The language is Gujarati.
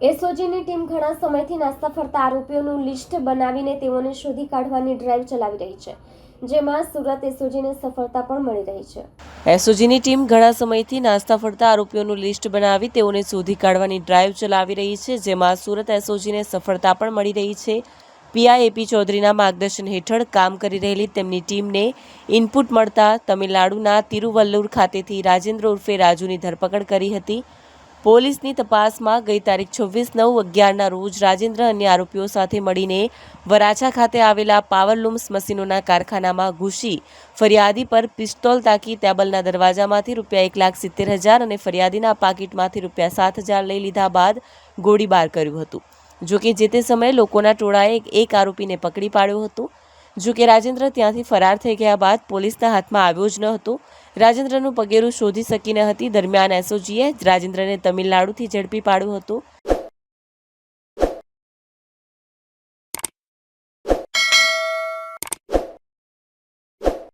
એસઓજીની ટીમ ઘણા સમયથી નાસ્તા ફરતા આરોપીઓનું લિસ્ટ બનાવીને તેઓને શોધી કાઢવાની ડ્રાઈવ ચલાવી રહી છે, જેમાં સુરત એસઓજીને સફળતા પણ મળી રહી છે। એસઓજીની ટીમ ઘણા સમયથી નાસ્તા ફરતા આરોપીઓનું લિસ્ટ બનાવી તેઓને શોધી કાઢવાની ડ્રાઈવ ચલાવી રહી છે, જેમાં સુરત એસઓજીને સફળતા પણ મળી રહી છે। પીઆઈ એપી ચૌધરીના માર્ગદર્શન હેઠળ કામ કરી રહેલી તેમની ટીમને ઇનપુટ મળતા તમિલનાડુના તિરુવલ્લુર ખાતેથી રાજેન્દ્ર ઉર્ફે રાજુની ધરપકડ કરી હતી। પોલીસની તપાસમાં ગઈ તારીખ 26/9/11ના રોજ રાજેન્દ્ર અન્ય આરોપીઓ સાથે મળીને વરાછા ખાતે આવેલા પાવરલૂમ્સ મશીનોના કારખાનામાં ઘૂસી ફરિયાદી પર પિસ્તોલ તાકી ટેબલના દરવાજામાંથી ₹1,70,000 અને ફરિયાદીના પાકીટમાંથી ₹7,000 લઈ લીધા બાદ ગોળીબાર કર્યું હતું। જોકે જે તે સમયે લોકોના ટોળાએ એક આરોપીને પકડી પાડ્યો હતો। જોકે રાજેન્દ્ર ત્યાંથી ફરાર થઈ ગયા બાદ પોલીસના હાથમાં આવ્યો જ ન હતો। રાજેન્દ્રનું પગેરું શોધી શકી ન હતી। દરમિયાન એસઓજીએ રાજેન્દ્રને તમિલનાડુથી ઝડપી પાડ્યો હતો।